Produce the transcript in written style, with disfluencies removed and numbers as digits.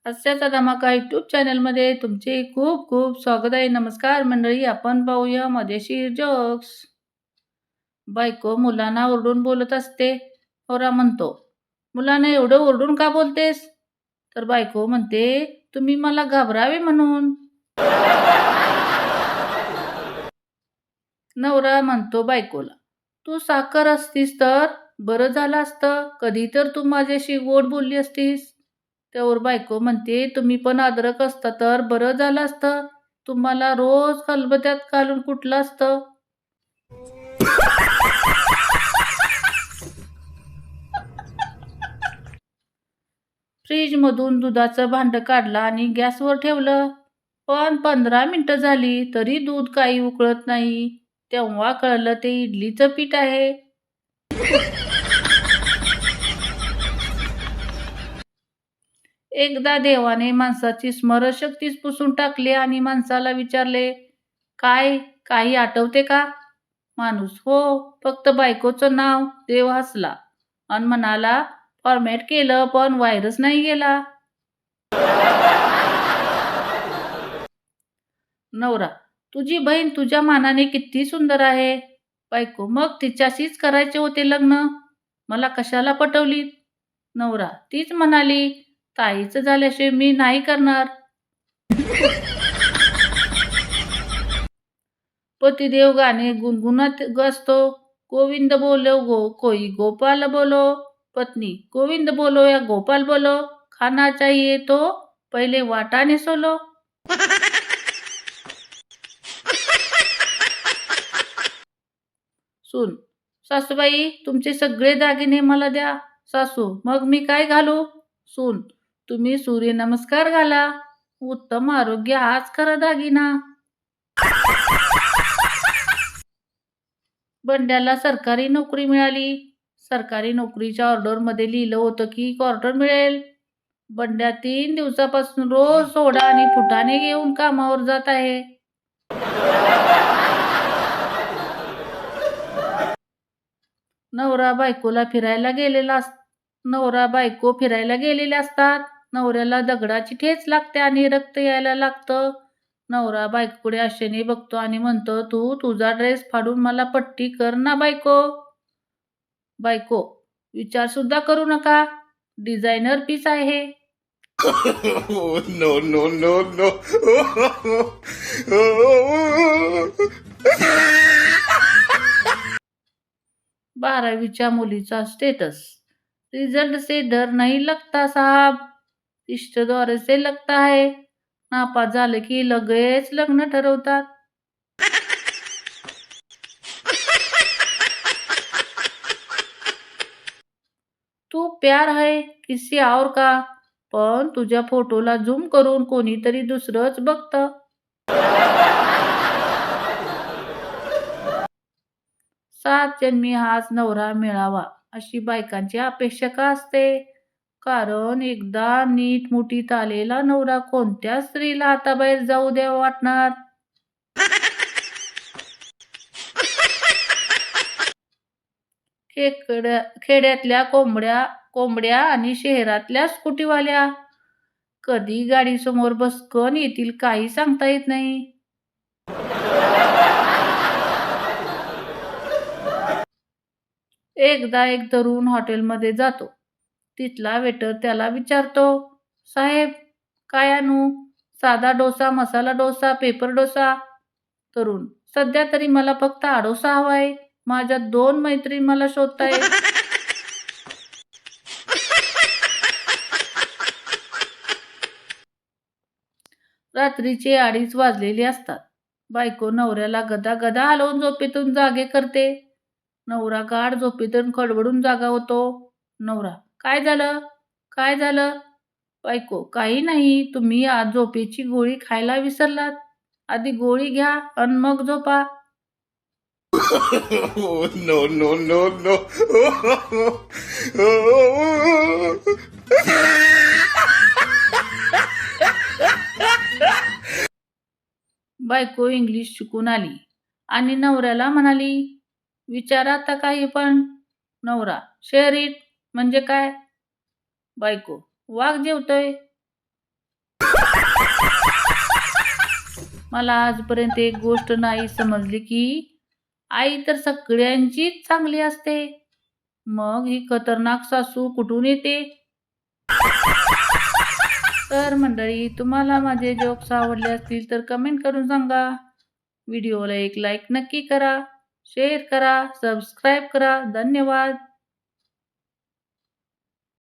हास्याचा धमाका यूट्यूब चॅनलमध्ये तुमचे खूप खूप स्वागत आहे. नमस्कार मंडळी, आपण पाहूया मजेशीर जोक्स. बायको मुलांना ओरडून बोलत असते. नवरा म्हणतो, मुलांना एवढं ओरडून का बोलतेस? तर बायको म्हणते, तुम्ही मला घाबरावे म्हणून. नवरा म्हणतो बायकोला, तू साखर असतीस तर बरं झालं असतं, कधी तर तू माझ्याशी गोड बोलली असतीस. त्यावर बायको म्हणते, तुम्ही पण अद्रक असता तर बरं झालं असतं, तुम्हाला रोज खलबत्त्यात घालून कुटलं असतं. फ्रीजमधून दुधाचं भांडं काढलं आणि गॅसवर ठेवलं, पण 15 मिनिटं झाली तरी दूध काही उकळत नाही. तेव्हा कळलं ते इडलीचं पीठ आहे. एकदा देवाने माणसाची स्मरणशक्तीच पुसून टाकली आणि माणसाला विचारले, काय काही आठवते का? माणूस, हो, फक्त बायकोचं नाव. देव हसला आणि म्हणाला, फॉर्मॅट केलं पण व्हायरस नाही गेला. नवरा, तुझी बहीण तुझ्या मानाने किती सुंदर आहे. बायको, मग तिच्याशीच करायचे होते लग्न, मला कशाला पटवली? नवरा, तीच म्हणाली, ताईचं झाल्याशिवाय मी नाही करणार. पतिदेव गाणे गुणगुणत असतो. गोविंद बोलो कोई गोपाल बोलो. पत्नी, गोविंद बोलो या गोपाल बोलो, खाना चाहिए तो पहिले वाटाने सोलो. सून, सासूबाई तुमचे सगळे दागिने मला द्या. सासू, मग मी काय घालू? सून, तुम्ही सूर्यनमस्कार घाला. उत्तम आरोग्य हाच खरा दागिना. बंड्याला सरकारी नोकरी मिळाली. सरकारी नोकरीच्या ऑर्डरमध्ये लिहिलं होतं की क्वार्टर मिळेल. बंड्या 3 दिवसापासून रोज सोडा आणि फुटाणे घेऊन कामावर जात आहे. नवरा बायको फिरायला गेलेले असतात. नवऱ्याला दगडाची ठेच लागते आणि रक्त यायला लागतं. नवरा बायकोकडे आशेने बघतो आणि म्हणतो, तू तुझा ड्रेस फाडून मला पट्टी कर ना बायको. बायको, विचार सुद्धा करू नका, डिझायनर पीस आहे. Oh, no, no, no, no. 12वीच्या मुलीचा स्टेटस, रिझल्ट से डर नहीं लगता साहब, रिश्तेदार से लगता है. नापास झाले की लगेच लग्न ठरवतात. तू प्यार है किसी और का, पण तुझ्या फोटोला झूम करून कोणीतरी दुसरंच बघतं. सात जन्मी हाच नवरा मिळावा अशी बायकांची अपेक्षा का असते? कारण एकदा नीट मुठीत आलेला नवरा कोणत्या स्त्रीला हाताबाहेर जाऊ द्यावा वाटणार? खेड्यातल्या कोंबड्या आणि शहरातल्या स्कूटीवाल्या कधी गाडीसमोर बसकन येतील काही सांगता येत नाही. एकदा एक तरुण हॉटेलमध्ये जातो. तिथला वेटर त्याला विचारतो, साहेब काय आणू? साधा डोसा, मसाला डोसा, पेपर डोसा. तरुण, सध्या तरी मला फक्त आडोसा हवाय. माझ्या 2 मैत्रीण मला शोधतायत. रात्रीचे 2:30 वाजलेले असतात. बायको नवऱ्याला गदा गदा हलवून झोपेतून जागे करते. नवरा गाढ झोपेतून खडबडून जागा होतो. नवरा, काय झालं? काय झालं? बायको, काही नाही, तुम्ही आज झोपेची गोळी खायला विसरलात. आधी गोळी घ्या आणि मग झोपा. Oh, no, no, no, no. बायको इंग्लिश शिकून आली आणि नवऱ्याला म्हणाली, विचारा आता काही पण. नवरा, शेअर इट म्हणजे काय? बायको, वाघ जेवतोय. मला आजपर्यंत एक गोष्ट नाही समजली की आई तर सगळ्यांचीच चांगली असते. मग ही खतरनाक सासू कुठून येते? तर मंडळी, तुम्हाला माझे जोक्स आवडले असतील तर कमेंट करून सांगा. व्हिडिओला एक लाईक नक्की करा, शेअर करा, सबस्क्राईब करा. धन्यवाद.